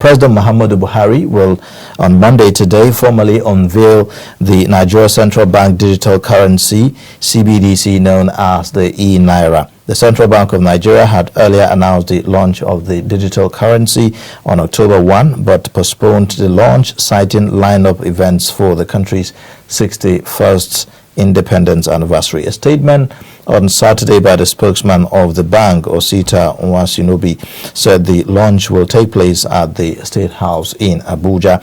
President Muhammadu Buhari will, on Monday today, formally unveil the Nigeria Central Bank digital currency, CBDC, known as the E-naira. The Central Bank of Nigeria had earlier announced the launch of the digital currency on October 1, but postponed the launch, citing lineup events for the country's 61st independence anniversary. A statement on Saturday by the spokesman of the bank, Osita Nwachukwu, said the launch will take place at the State House in Abuja.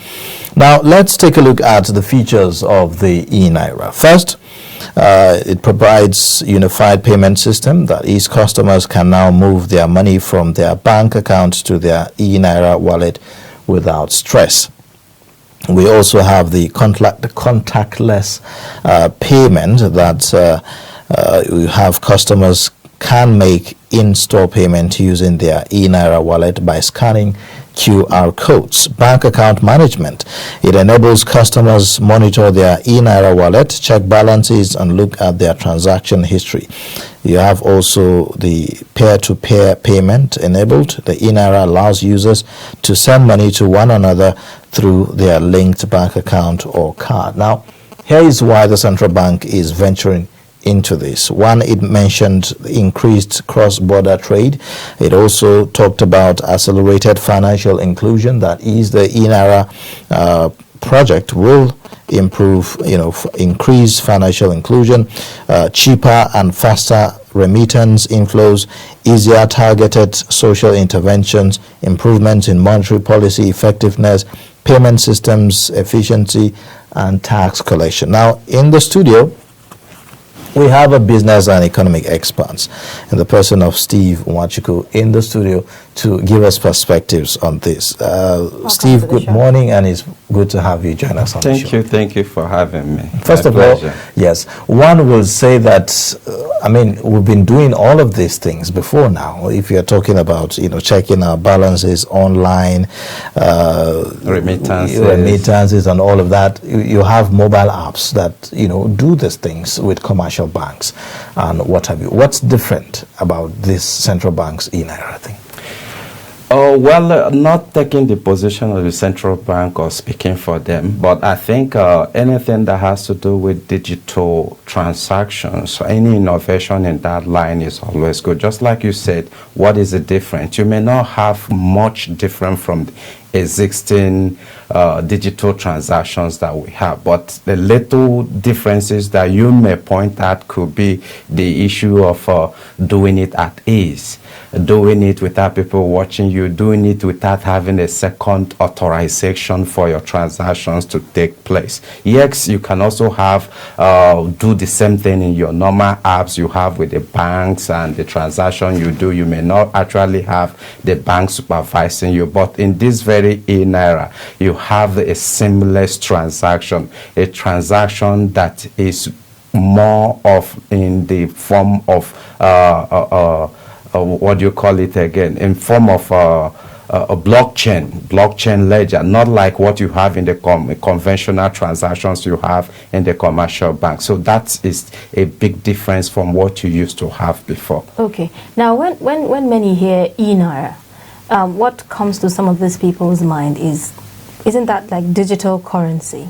Now, let's take a look at the features of the E-naira. First, it provides unified payment system. That is, customers can now move their money from their bank account to their E-naira wallet without stress. We also have the contactless payment that we have customers can make in-store payment using their E-naira wallet by scanning QR codes. Bank account management. It enables customers monitor their E-naira wallet, check balances, and look at their transaction history. You have also the peer-to-peer payment enabled. The E-naira allows users to send money to one another through their linked bank account or card. Now, here is why the central bank is venturing into this. One, it mentioned increased cross-border trade. It also talked about accelerated financial inclusion. That is, the E-naira project will improve, increase financial inclusion, cheaper and faster remittance inflows, easier targeted social interventions, improvements in monetary policy effectiveness, payment systems efficiency, and tax collection. Now, in the studio, we have a business and economic experts in the person of Steve Nwachukwu in the studio to give us perspectives on this. Steve, good morning, and it's good to have you join us on the show. Thank you for having me. First of all, yes, one will say that, we've been doing all of these things before now. If you're talking about, checking our balances online, remittances and all of that, you have mobile apps that, do these things with commercial banks and what have you. What's different about this central bank's E-naira thing? Oh, well, not taking the position of the central bank or speaking for them, but I think anything that has to do with digital transactions, any innovation in that line is always good. Just like you said, what is the difference? You may not have much different from the existing digital transactions that we have, but the little differences that you may point at could be the issue of doing it at ease, doing it without people watching you, doing it without having a second authorization for your transactions to take place. Yes, you can also have do the same thing in your normal apps you have with the banks, and the transaction you do, you may not actually have the bank supervising you, but in this very E-naira, you have a seamless transaction, a transaction that is more of in the form of what do you call it again, in form of a blockchain ledger, not like what you have in the conventional transactions you have in the commercial bank. So that is a big difference from what you used to have before. Okay. Now, when many hear E-naira, what comes to some of these people's mind isn't that like digital currency?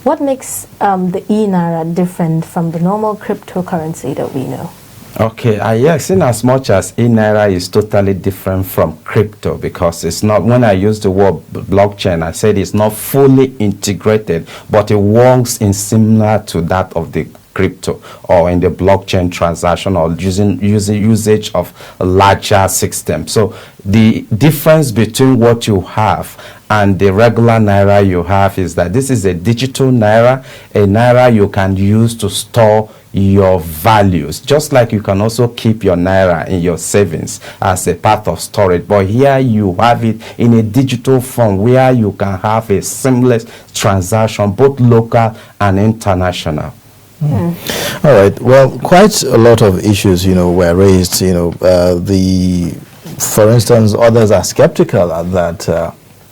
What makes the E-naira different from the normal cryptocurrency that we know? Okay, yes, in as much as E-naira is totally different from crypto, because it's not, when I use the word blockchain, I said it's not fully integrated, but it works in similar to that of the crypto or in the blockchain transaction, or usage of a larger system. So the difference between what you have and the regular naira you have is that this is a digital naira, a naira you can use to store your values, just like you can also keep your naira in your savings as a part of storage, but here you have it in a digital form where you can have a seamless transaction, both local and international. All right. Well, quite a lot of issues, were raised. For instance, others are skeptical that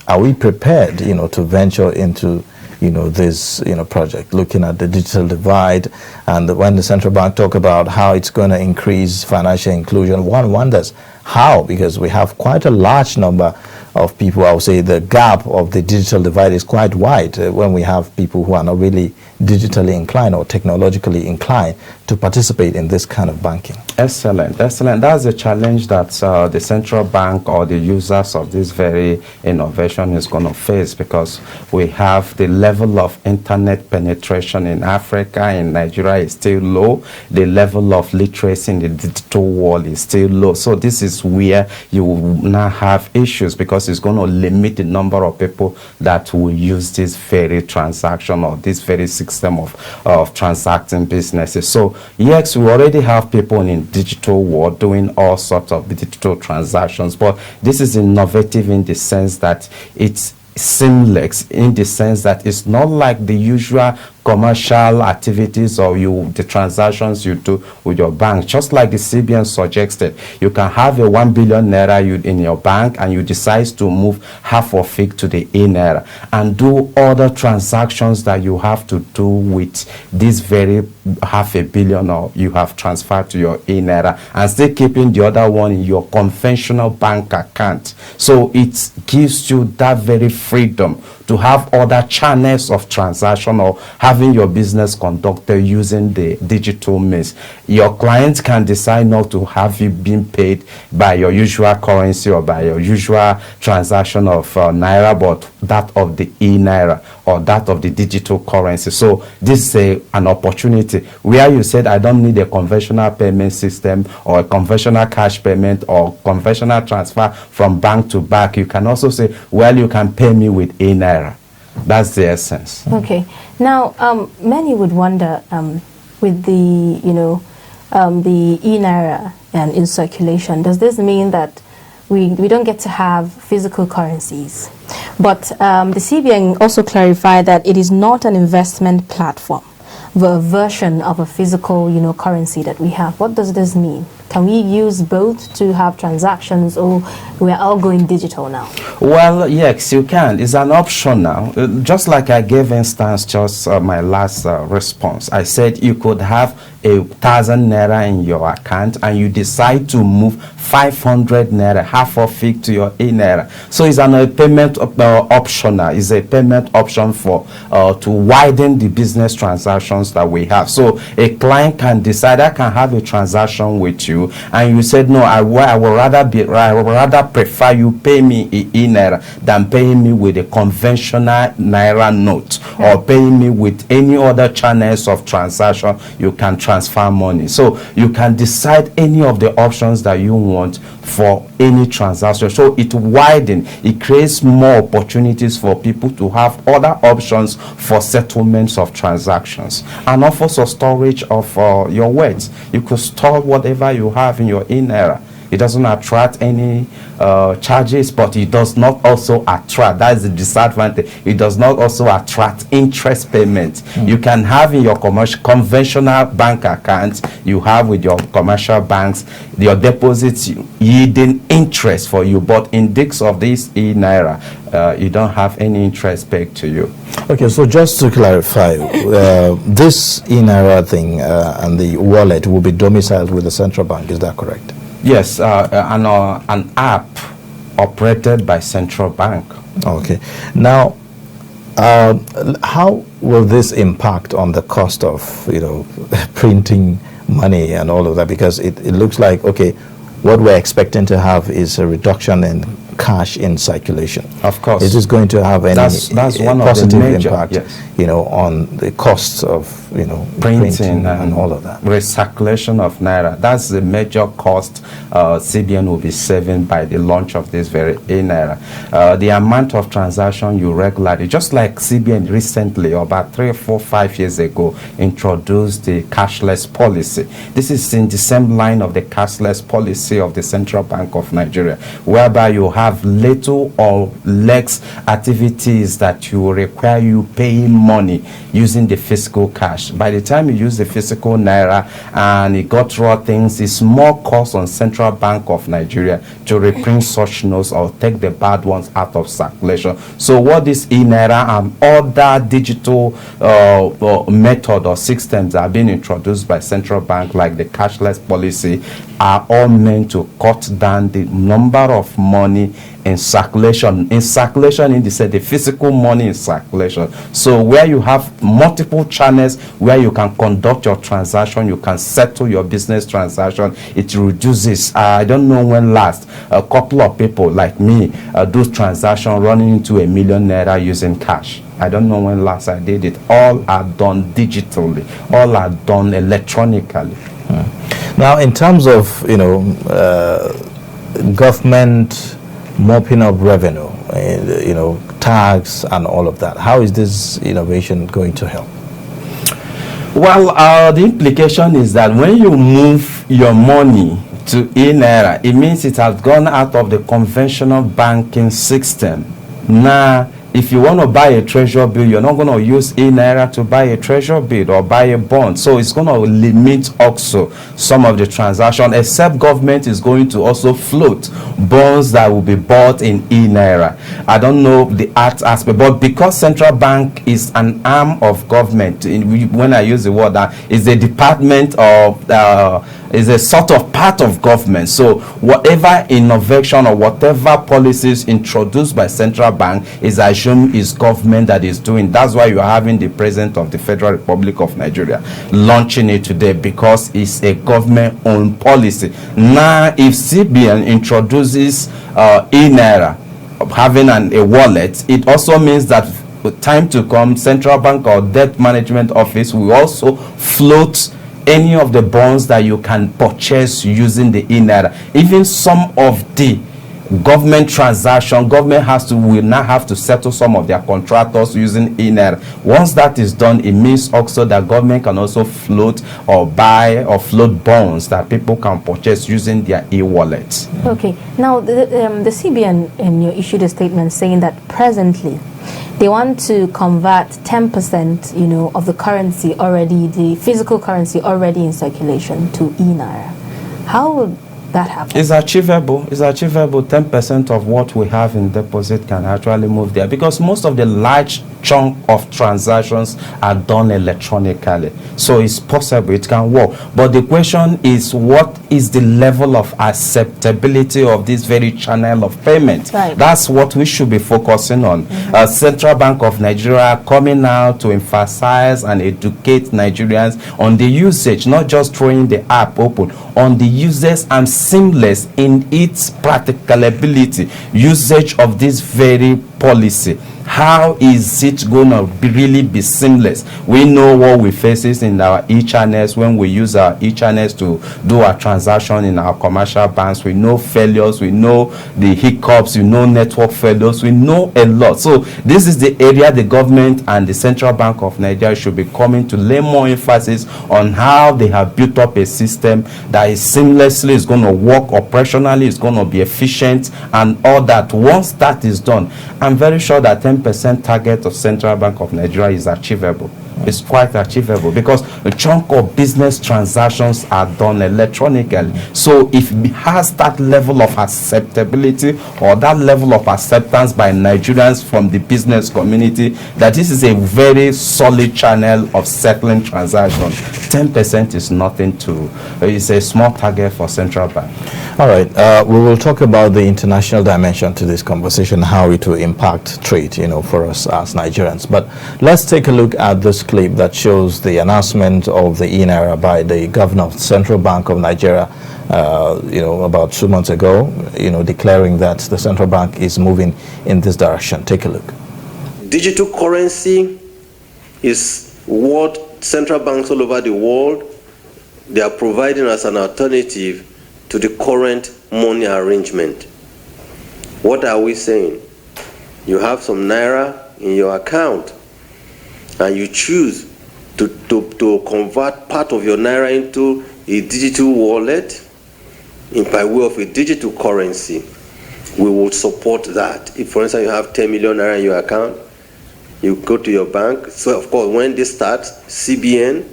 are we prepared, to venture into, this, project, looking at the digital divide, and when the central bank talk about how it's going to increase financial inclusion, one wonders how, because we have quite a large number of people, I would say the gap of the digital divide is quite wide when we have people who are not really digitally inclined or technologically inclined to participate in this kind of banking. Excellent, excellent. That's a challenge that the central bank or the users of this very innovation is going to face, because we have the level of internet penetration in Africa, in Nigeria, is still low. The level of literacy in the digital world is still low. So this is where you will now have issues, because it's going to limit the number of people that will use this very transaction or this very system of transacting businesses. So yes, we already have people in digital world doing all sorts of digital transactions, but this is innovative in the sense that it's seamless, in the sense that it's not like the usual commercial activities or the transactions you do with your bank. Just like the CBN suggested, you can have a 1 billion naira in your bank, and you decide to move half of it to the E-naira and do other transactions that you have to do with this very $500 million or you have transferred to your E-naira, and still keeping the other one in your conventional bank account. So it gives you that very freedom to have other channels of transaction or having your business conducted using the digital means. Your clients can decide not to have you being paid by your usual currency or by your usual transaction of naira, but that of the E-naira or that of the digital currency. So this is an opportunity where you said, I don't need a conventional payment system or a conventional cash payment or conventional transfer from bank to bank. You can also say, well, you can pay me with E-naira. That's the essence. Okay. Now, many would wonder, with the, the E-naira in circulation, does this mean that we don't get to have physical currencies? But the CBN also clarified that it is not an investment platform, the version of a physical, currency that we have. What does this mean? Can we use both to have transactions, or we're all going digital now? Well, yes, you can. It's an option now. Just like I gave instance just my last response. I said you could have 1,000 naira in your account and you decide to move 500 naira, half of it, to your E-naira. So it's a payment optional. It's a payment option for to widen the business transactions that we have. So a client can decide, I can have a transaction with you, and you said, no, I would rather prefer you pay me E-naira than paying me with a conventional naira note, or paying me with any other channels of transaction. You can transfer money. So you can decide any of the options that you want for any transaction. So it widens, it creates more opportunities for people to have other options for settlements of transactions, and also storage of your wealth. You could store whatever you have in your E-naira. It doesn't attract any charges, but it does not also attract, that's the disadvantage, it does not also attract interest payments. You can have in your conventional bank accounts, you have with your commercial banks, your deposits yielding interest for you, but in case of this E-naira, you don't have any interest paid to you. Okay, so just to clarify, this E-naira thing and the wallet will be domiciled with the central bank, is that correct? Yes, an app operated by central bank. Okay. Now, how will this impact on the cost of, printing money and all of that? Because it looks like, okay, what we're expecting to have is a reduction in cash in circulation. Of course. Is this going to have any that's one positive of the major, impact, yes, on the costs of, printing and all of that? Recirculation of naira. That's the major cost CBN will be saving by the launch of this very E-naira. The amount of transaction you regularly, just like CBN recently, about 3, 4, 5 years ago, introduced the cashless policy. This is in the same line of the cashless policy of the Central Bank of Nigeria, whereby you have little or less activities that you require you paying money using the physical cash. By the time you use the physical naira and it got raw things, it's more cost on Central Bank of Nigeria to reprint such notes or take the bad ones out of circulation. So what this E-naira and other digital method or systems that have been introduced by central bank, like the cashless policy, are all meant to cut down the number of money in circulation. In circulation, in the physical money in circulation. So where you have multiple channels where you can conduct your transaction, you can settle your business transaction, it reduces. I don't know when last a couple of people like me do transaction running into ₦1 million using cash. I don't know when last I did it. All are done digitally. All are done electronically. Now, in terms of, government mopping up revenue, tax and all of that, how is this innovation going to help? Well, the implication is that when you move your money to E-naira, it means it has gone out of the conventional banking system. Now, if you want to buy a treasury bill, you're not going to use E-naira to buy a treasury bill or buy a bond. So it's going to limit also some of the transaction, except government is going to also float bonds that will be bought in E-naira. I don't know the art aspect, but because central bank is an arm of government, when I use the word, is a department of is a sort of part of government. So whatever innovation or whatever policies introduced by central bank is assumed is government that is doing. That's why you are having the president of the Federal Republic of Nigeria launching it today, because it's a government-owned policy. Now, if CBN introduces E-naira, having a wallet, it also means that with time to come, central bank or debt management office will also float any of the bonds that you can purchase using the E-naira. Even some of the government transaction, government will now have to settle some of their contractors using E-naira. Once that is done, it means also that government can also float or buy or float bonds that people can purchase using their e-wallets. Okay. Now, the CBN issued a statement saying that presently they want to convert 10%, of the currency already, the physical currency already in circulation, to E-naira. How would that happen? It's achievable. It's achievable. 10% of what we have in deposit can actually move there, because most of the large chunk of transactions are done electronically. So it's possible, it can work. But the question is, what is the level of acceptability of this very channel of payment? Right. That's what we should be focusing on. Central Bank of Nigeria coming out to emphasize and educate Nigerians on the usage, not just throwing the app open, on the users and seamless in its practicability, usage of this very policy. How is it going to really be seamless? We know what we face in our e-channels when we use our e-channels to do our transaction in our commercial banks. We know failures, we know the hiccups, we know network failures, we know a lot. So this is the area the government and the Central Bank of Nigeria should be coming to lay more emphasis on, how they have built up a system that is seamlessly, is going to work operationally, is going to be efficient and all that. Once that is done, I'm very sure that 10% target of Central Bank of Nigeria is achievable. It's quite achievable, because a chunk of business transactions are done electronically. So if it has that level of acceptability or that level of acceptance by Nigerians from the business community, that this is a very solid channel of settling transactions, 10% is nothing to, it's a small target for Central Bank. All right, we will talk about the international dimension to this conversation, how it will impact trade, for us as Nigerians. But let's take a look at this clip that shows the announcement of the E-naira by the governor of the Central Bank of Nigeria, about 2 months ago, declaring that the central bank is moving in this direction. Take a look. Digital currency is what central banks all over the world, they are providing as an alternative to the current money arrangement. What are we saying? You have some naira in your account, and you choose to convert part of your naira into a digital wallet by way of a digital currency. We will support that. If, for instance, you have 10 million naira in your account, you go to your bank. So, of course, when this starts, CBN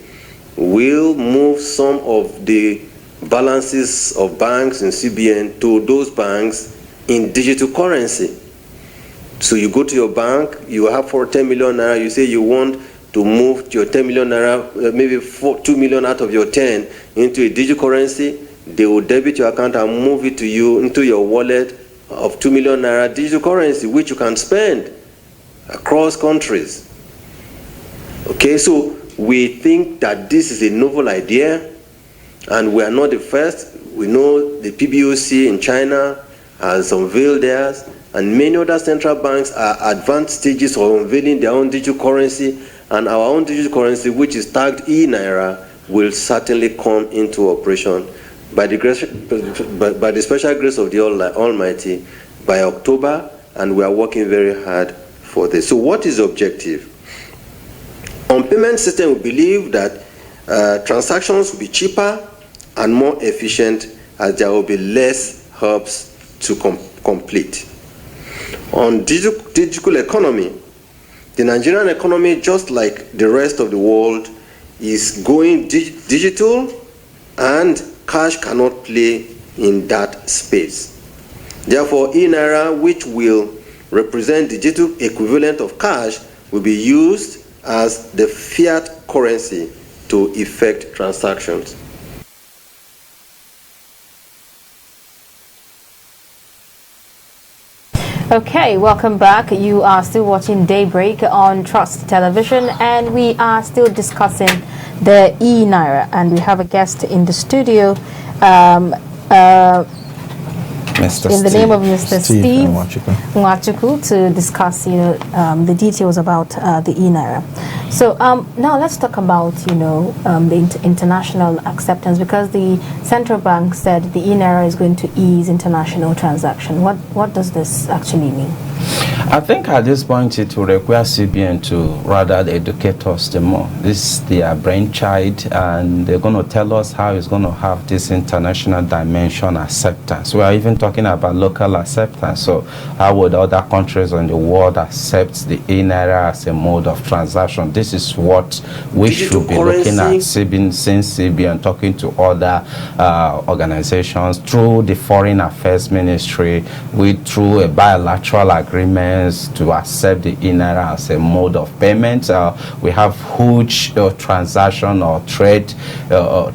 will move some of the balances of banks in CBN to those banks in digital currency. So you go to your bank, you have for 10 million naira, you say you want to move your 10 million naira, maybe 2 million out of your 10 into a digital currency. they will debit your account and move it to you into your wallet of 2 million naira digital currency, which you can spend across countries. Okay, so we think that this is a novel idea, and we are not the first. We know the PBOC in China has unveiled theirs, and many other central banks are advanced stages of unveiling their own digital currency, and our own digital currency, which is tagged E-naira, will certainly come into operation by the special grace of the Almighty by October, and we are working very hard for this. So what is the objective? On payment system, we believe that transactions will be cheaper and more efficient, as there will be less hubs to complete. On digital economy, the Nigerian economy, just like the rest of the world, is going digital, and cash cannot play in that space. Therefore, E-naira, which will represent the digital equivalent of cash, will be used as the fiat currency to effect transactions. Okay, welcome back. You are still watching Daybreak on Trust Television, and we are still discussing the E-naira, and we have a guest in the studio, in the name of Mr. Steve Nwachukwu, to discuss, the details about the E-naira. So now let's talk about, the international acceptance, because the central bank said the E-naira is going to ease international transaction. What does this actually mean? I think at this point it will require CBN to rather educate us the more. This is their brainchild, and they're going to tell us how it's going to have this international dimension acceptance. We are even talking about local acceptance. So how would other countries in the world accept the E-naira as a mode of transaction? This is what we should be looking at since CBN talking to other organizations through the Foreign Affairs Ministry, through a bilateral agreement to accept the E-naira as a mode of payment. We have huge transaction or trade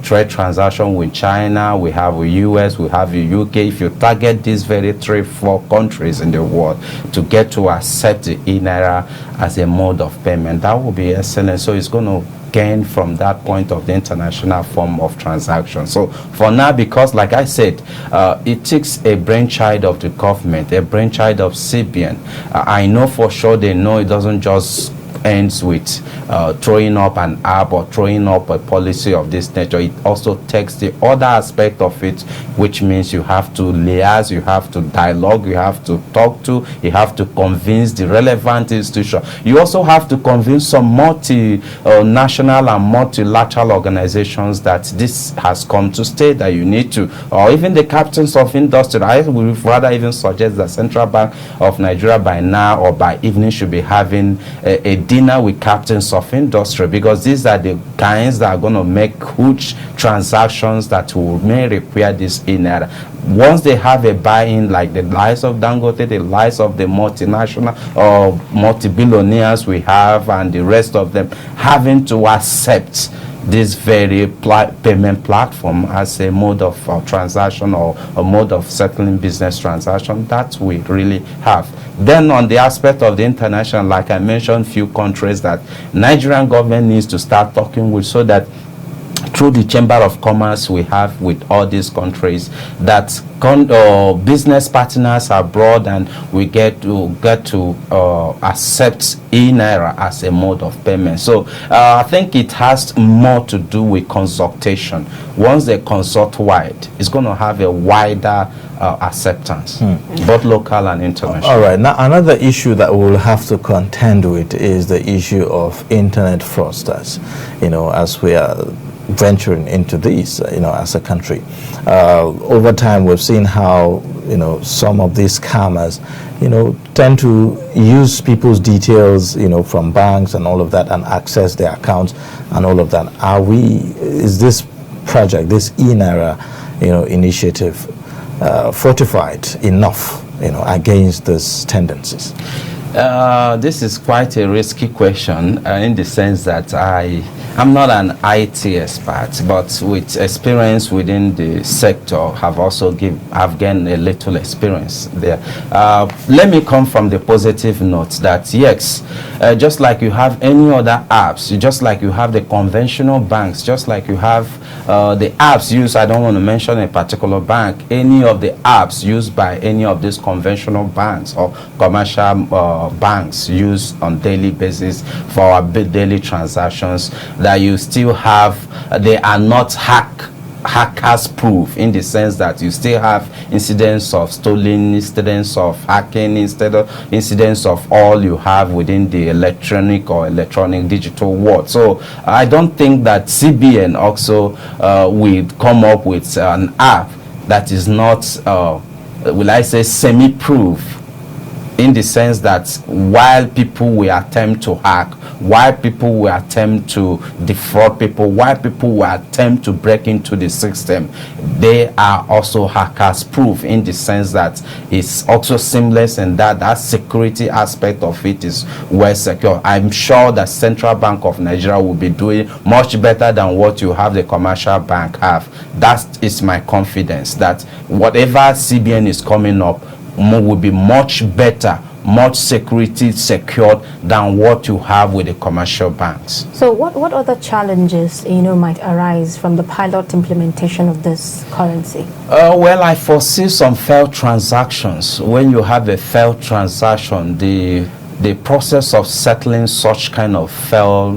transaction with China. We have the US. We have the UK. If you target these very 3-4 countries in the world to get to accept the E-naira as a mode of payment, that will be excellent. So it's going to gain from that point of the international form of transaction. So for now, because like I said, it takes a brainchild of the government, a brainchild of CBN. I know for sure they know it doesn't just ends with throwing up an app or throwing up a policy of this nature. It also takes the other aspect of it, which means you have to liaise, you have to dialogue, you have to talk to, you have to convince the relevant institution. You also have to convince some multinational and multilateral organizations that this has come to stay, that you need to, or even the captains of industry. I would rather even suggest that Central Bank of Nigeria by now or by evening should be having a dinner with captains of industry, because these are the kinds that are going to make huge transactions that may require this E-naira. Once they have a buy-in, like the likes of Dangote, the likes of the multinational or multi-billionaires we have, and the rest of them having to accept this very payment platform as a mode of transaction or a mode of settling business transaction, that we really have. Then on the aspect of the international, like I mentioned, few countries that Nigerian government needs to start talking with, so that through the Chamber of Commerce we have with all these countries, that business partners abroad, and we get to accept E-naira as a mode of payment. So I think it has more to do with consultation. Once they consult wide, it's going to have a wider acceptance, both local and international. All right. Now, another issue that we'll have to contend with is the issue of internet fraudsters, as we are venturing into these, as a country. Over time, we've seen how, some of these scammers, tend to use people's details, from banks and all of that, and access their accounts and all of that. Is this project, this E-naira, initiative, fortified enough, against these tendencies? This is quite a risky question in the sense that I'm not an IT expert, but with experience within the sector, have gained a little experience there. Let me come from the positive note that yes, just like you have any other apps, just like you have the conventional banks, just like you have the apps used, I don't want to mention a particular bank, any of the apps used by any of these conventional banks or commercial banks used on daily basis for our daily transactions, that you still have, they are not hackers proof, in the sense that you still have incidents of stolen, incidents of hacking, incidents of all you have within the electronic digital world. So I don't think that CBN also will come up with an app that is not will I say semi-proof, in the sense that while people will attempt to hack, while people will attempt to defraud people, while people will attempt to break into the system, they are also hackers proof, in the sense that it's also seamless, and that security aspect of it is well secure. I'm sure that Central Bank of Nigeria will be doing much better than what you have the commercial bank have. That is my confidence, that whatever CBN is coming up will be much better, much security secured than what you have with the commercial banks. So what other challenges might arise from the pilot implementation of this currency? Well, I foresee some failed transactions. When you have a failed transaction, the process of settling such kind of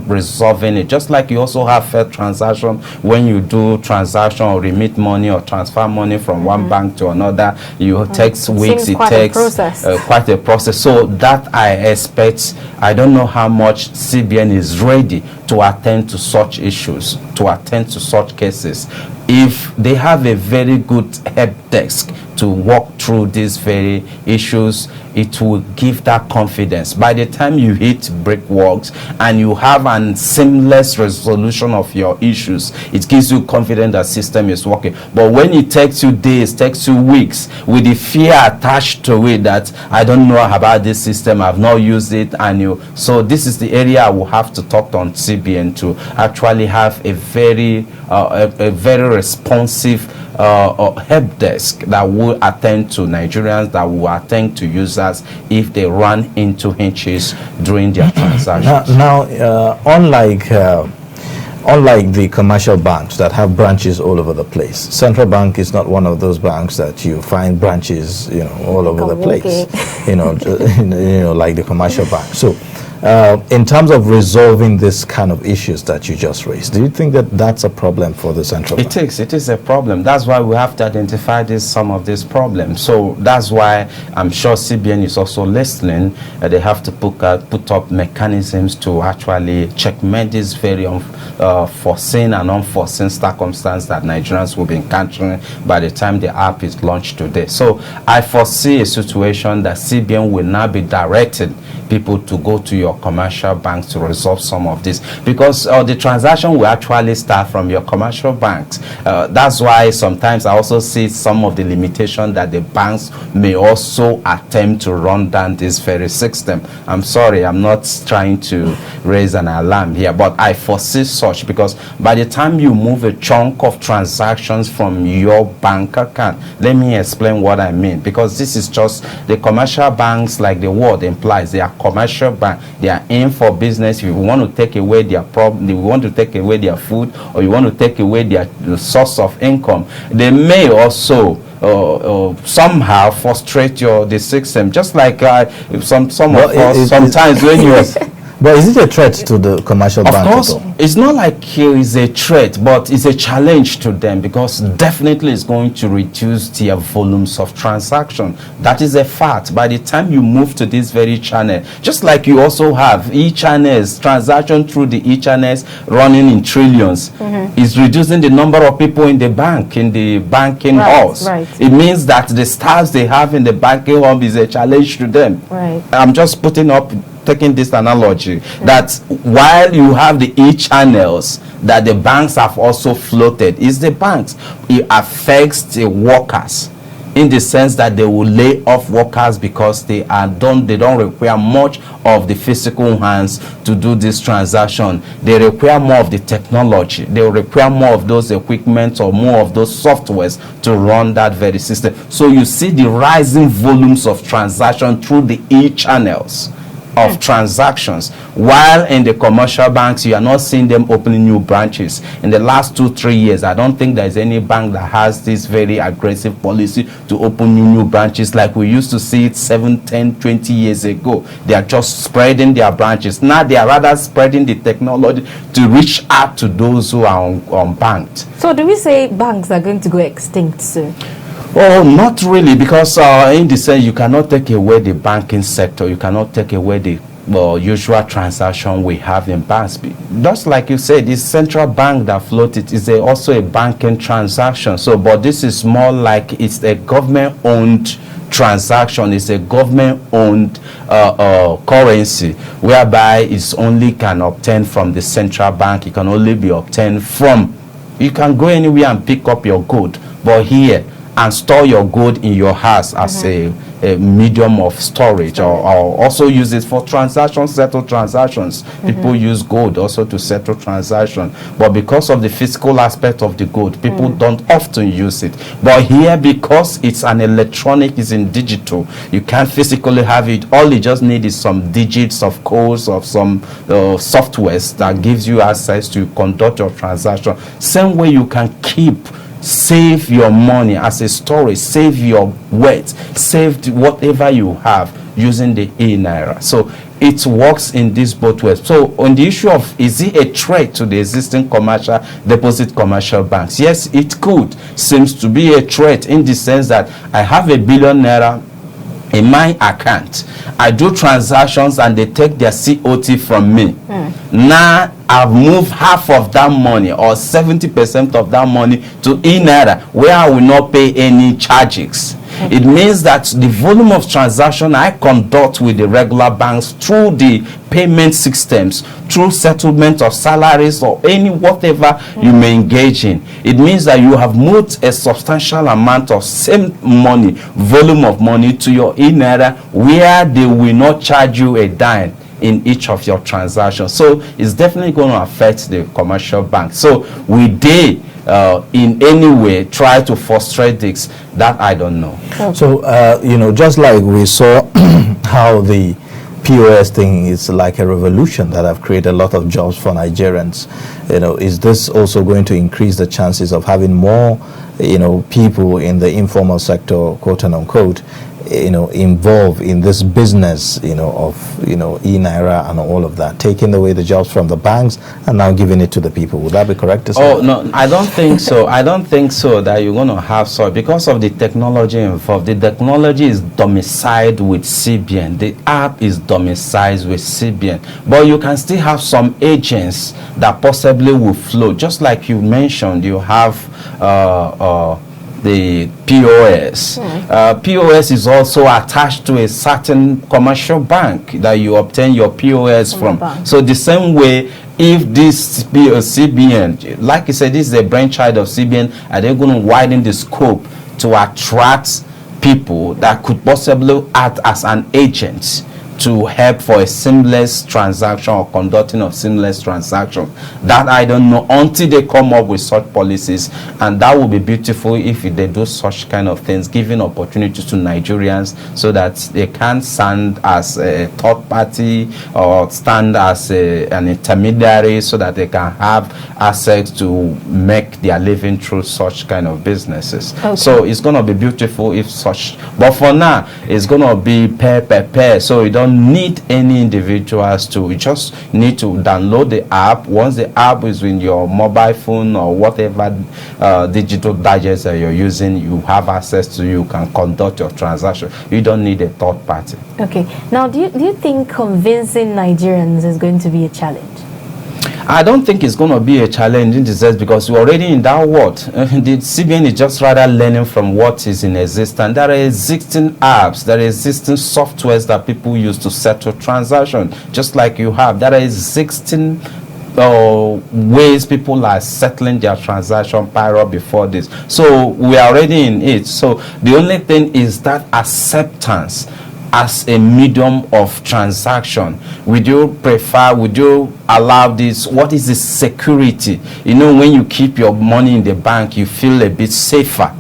resolving it, just like you also have failed transaction when you do transaction or remit money or transfer money from one bank to another, it takes weeks, it takes quite a process. So that I expect, I don't know how much CBN is ready to attend to such issues, to attend to such cases. If they have a very good help desk to walk through these very issues, it will give that confidence. By the time you hit brickworks and you have a seamless resolution of your issues, it gives you confidence that system is working. But when it takes you days, takes you weeks, with the fear attached to it that I don't know about this system, I've not used it, so this is the area I will have to talk on CBN to actually have a very responsive help desk that will attend to Nigerians, that will attend to users if they run into hitches during their transactions. Now, unlike the commercial banks that have branches all over the place, Central Bank is not one of those banks that you find branches, all over the place, like the commercial bank. So, in terms of resolving this kind of issues that you just raised, do you think that that's a problem for the central bank? It is a problem. That's why we have to identify some of these problems. So that's why I'm sure CBN is also listening. They have to put up mechanisms to actually checkmate this very foreseen and unforeseen circumstance that Nigerians will be encountering by the time the app is launched today. So I foresee a situation that CBN will now be directed people to go to your commercial banks to resolve some of this, because the transaction will actually start from your commercial banks. That's why sometimes I also see some of the limitation that the banks may also attempt to run down this very system. I'm sorry, I'm not trying to raise an alarm here, but I foresee such, because by the time you move a chunk of transactions from your bank account, let me explain what I mean, because this is just the commercial banks, like the word implies, they are commercial bank. They are in for business. If you want to take away their problem, you want to take away their food, or you want to take away their source of income, they may also somehow frustrate the system, just like sometimes when you But is it a threat to the commercial bank? Of course, it's not like it's a threat, but it's a challenge to them, because definitely it's going to reduce their volumes of transaction. That is a fact. By the time you move to this very channel, just like you also have e-channels, transaction through the e-channels running in trillions, is reducing the number of people in the bank, in the banking halls. Right. It means that the staff they have in the banking hall is a challenge to them. Right. I'm just taking this analogy, that while you have the e-channels that the banks have also floated, is the banks, it affects the workers. in the sense that they will lay off workers because they don't require much of the physical hands to do this transaction. They require more of the technology. They require more of those equipment or more of those softwares to run that very system. So you see the rising volumes of transaction through the e-channels of transactions, while in the commercial banks you are not seeing them opening new branches. In the last 2-3 years, I don't think there's any bank that has this very aggressive policy to open new branches like we used to see it 7, 10, 20 years ago. They are just spreading their branches. Now they are rather spreading the technology to reach out to those who are unbanked. So do we say banks are going to go extinct soon? Oh, not really, because in the sense you cannot take away the banking sector. You cannot take away the usual transaction we have in banks. Just like you said, this central bank that floated is also a banking transaction. So, but this is more like it's a government-owned transaction. It's a government-owned currency, whereby it's only can obtain from the central bank. It can only be obtained from. You can go anywhere and pick up your good, but here, and store your good in your house as a medium of storage, or also use it for transactions, settle transactions. People use gold also to settle transactions, but because of the physical aspect of the gold, people don't often use it. But here, because it's an electronic, it's in digital, you can't physically have it. All you just need is some digits of codes of some softwares that gives you access to conduct your transaction. Same way you can save your money as a storage, save your wealth, save whatever you have using the E-naira. So it works in this both ways. So on the issue of, is it a threat to the existing commercial banks? Yes, it could. Seems to be a threat in the sense that I have £1 billion in my account. I do transactions and they take their COT from me. Now I've moved half of that money or 70% of that money to E-naira, where I will not pay any charges. It means that the volume of transaction I conduct with the regular banks through the payment systems, through settlement of salaries or any whatever you may engage in, it means that you have moved a substantial amount of same money, volume of money, to your E-naira, where they will not charge you a dime in each of your transactions. So it's definitely going to affect the commercial bank. So will they in any way try to frustrate this? That I don't know. So just like we saw how the POS thing is like a revolution that have created a lot of jobs for Nigerians, is this also going to increase the chances of having more people in the informal sector, quote and unquote, involved in this business, of, E-naira and all of that, taking away the jobs from the banks and now giving it to the people? Would that be correct to say? Oh, no, I don't think so. I don't think so that you're going to have so, because of the technology involved. The technology is domiciled with CBN. The app is domiciled with CBN. But you can still have some agents that possibly will flow. Just like you mentioned, you have the POS. POS is also attached to a certain commercial bank that you obtain your POS from. So the same way, if this CBN, like you said, this is a brainchild of CBN, are they going to widen the scope to attract people that could possibly act as an agent to help for a seamless transaction or conducting of seamless transaction? That I don't know until they come up with such policies, and that would be beautiful if they do such kind of things, giving opportunities to Nigerians so that they can stand as a third party or stand as an intermediary, so that they can have access to make their living through such kind of businesses. So it's going to be beautiful if such, but for now it's going to be pair. So you don't need any individuals to, you just need to download the app. Once the app is in your mobile phone or whatever digital gadgets that you're using, you have access to, you can conduct your transaction. You don't need a third party. Okay. Now, do you think convincing Nigerians is going to be a challenge? I don't think it's going to be a challenge in this sense, because we're already in that world. The CBN is just rather learning from what is in existence. There are existing apps, there are existing softwares that people use to settle transactions, just like you have. There are existing ways people are settling their transaction prior before this. So we are already in it. So the only thing is that acceptance as a medium of transaction. Would you allow this? What is the security? You know, when you keep your money in the bank, you feel a bit safer.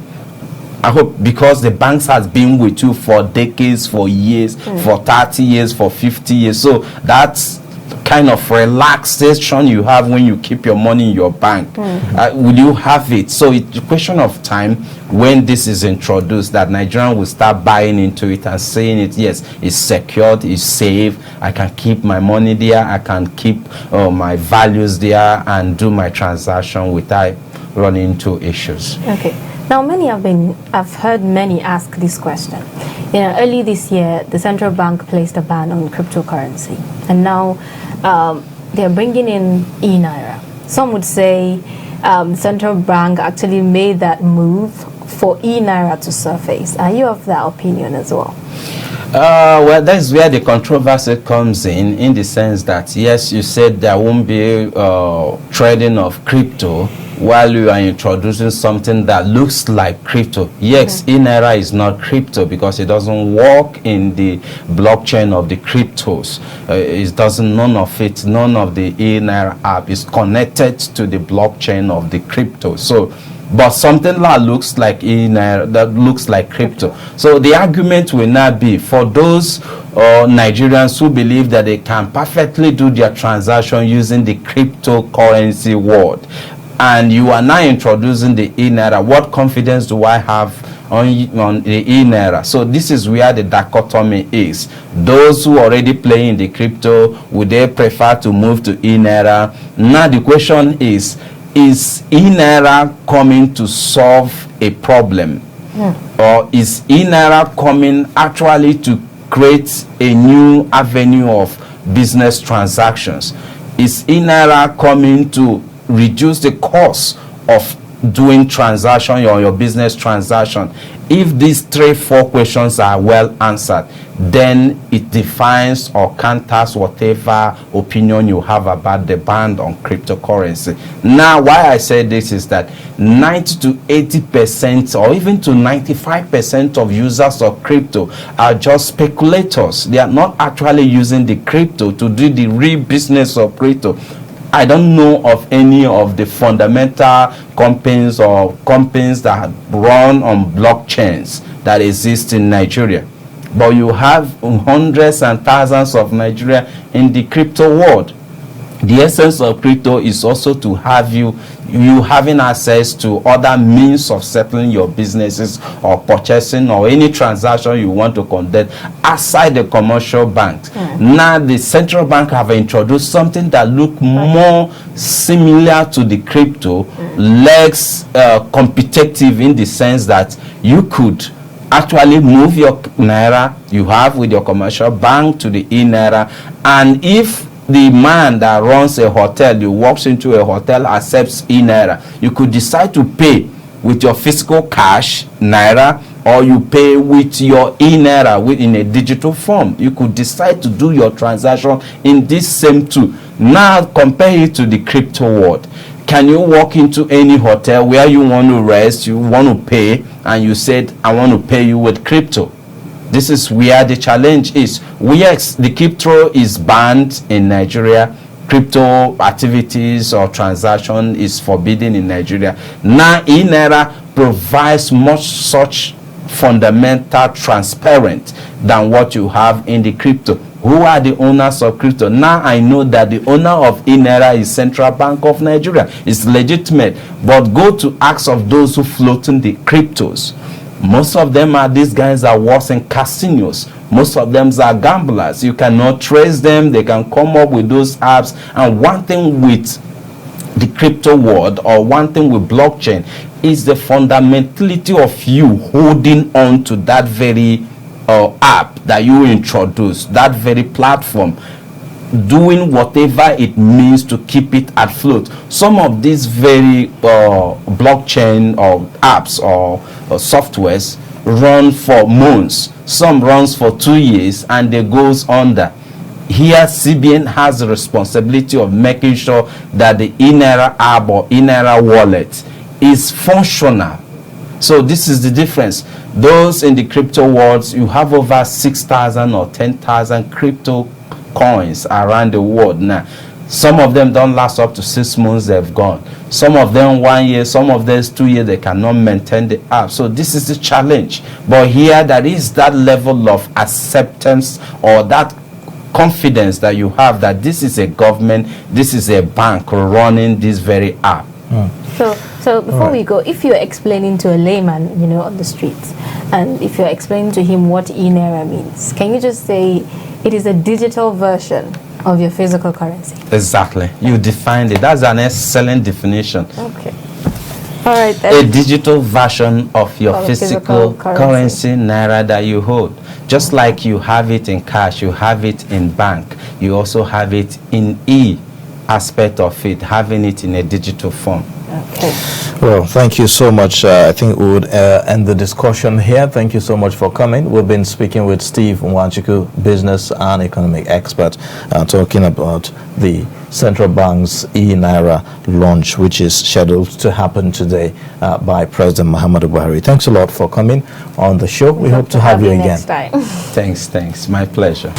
I hope, because the banks has been with you for decades, for years, for 30 years, for 50 years. So that's kind of relaxation you have when you keep your money in your bank. Will you have it? So it's a question of time when this is introduced that Nigerians will start buying into it and saying it, yes, it's secured, it's safe, I can keep my money there, I can keep my values there and do my transaction without running into issues. Okay. Now, I've heard many ask this question. You know, early this year, the central bank placed a ban on cryptocurrency, and now they're bringing in E-naira. Some would say the central bank actually made that move for E-naira to surface. Are you of that opinion as well? Well, that's where the controversy comes in the sense that, yes, you said there won't be trading of crypto while you are introducing something that looks like crypto. Yes, E-naira is not crypto because it doesn't work in the blockchain of the cryptos. None of the E-naira app is connected to the blockchain of the crypto. So, but something that looks like E-naira, that looks like crypto. So the argument will not be for those Nigerians who believe that they can perfectly do their transaction using the cryptocurrency world, and you are now introducing the E-naira. What confidence do I have on the E-naira? So this is where the dichotomy is. Those who already play in the crypto, would they prefer to move to E-naira? Now the question is E-naira coming to solve a problem? Or is E-naira coming actually to create a new avenue of business transactions? Is E-naira coming to reduce the cost of doing transaction or your business transaction? If these 3-4 questions are well answered, then it defines or counters whatever opinion you have about the ban on cryptocurrency. Now, why I say this is that 90 to 80% or even to 95% of users of crypto are just speculators. They are not actually using the crypto to do the real business of crypto. I don't know of any of the fundamental companies or companies that run on blockchains that exist in Nigeria. But you have hundreds and thousands of Nigeria in the crypto world. The essence of crypto is also to have you having access to other means of settling your businesses or purchasing or any transaction you want to conduct outside the commercial banks. Now the central bank have introduced something that look more similar to the crypto, less competitive in the sense that you could actually move your naira you have with your commercial bank to the E-naira, and if the man that runs a hotel, you walks into a hotel, accepts E-naira, you could decide to pay with your physical cash, naira, or you pay with your E-naira in a digital form. You could decide to do your transaction in this same tool. Now compare it to the crypto world. Can you walk into any hotel where you want to rest, you want to pay, and you said, I want to pay you with crypto? This is where the challenge is. Yes, the crypto is banned in Nigeria. Crypto activities or transaction is forbidden in Nigeria. Now, E-naira provides much such fundamental transparent than what you have in the crypto. Who are the owners of crypto? Now I know that the owner of E-naira is Central Bank of Nigeria. It's legitimate. But go to ask of those who float in the cryptos. Most of them are these guys that work in casinos. Most of them are gamblers. You cannot trace them. They can come up with those apps. And one thing with the crypto world, or one thing with blockchain, is the fundamentality of you holding on to that very app that you introduce, that very platform, doing whatever it means to keep it afloat. Some of these very blockchain or apps or softwares run for months. Some runs for 2 years and they goes under. here CBN has the responsibility of making sure that the Enaira app or Enaira wallet is functional. So this is the difference. Those in the crypto world, you have over 6,000 or 10,000 crypto coins around the world now. Some of them don't last up to 6 months, they've gone. Some of them 1 year, some of them 2 years, they cannot maintain the app. So this is the challenge. But here there is that level of acceptance or that confidence that you have that this is a government, this is a bank running this very app. So before we go, if you're explaining to a layman, you know, on the streets, and if you're explaining to him what E-naira means, can you just say it is a digital version of your physical currency? Exactly. You defined it. That's an excellent definition. Okay. All right then. A digital version of your physical currency, Naira, that you hold. Just like you have it in cash, you have it in bank, you also have it in aspect of it, having it in a digital form. Okay. Well, thank you so much. I think we would end the discussion here. Thank you so much for coming. We've been speaking with Steve Nwachukwu, business and economic expert, talking about the central bank's E-naira launch, which is scheduled to happen today by President Muhammadu Buhari. Thanks a lot for coming on the show. We hope to have you again. Next time. Thanks. My pleasure.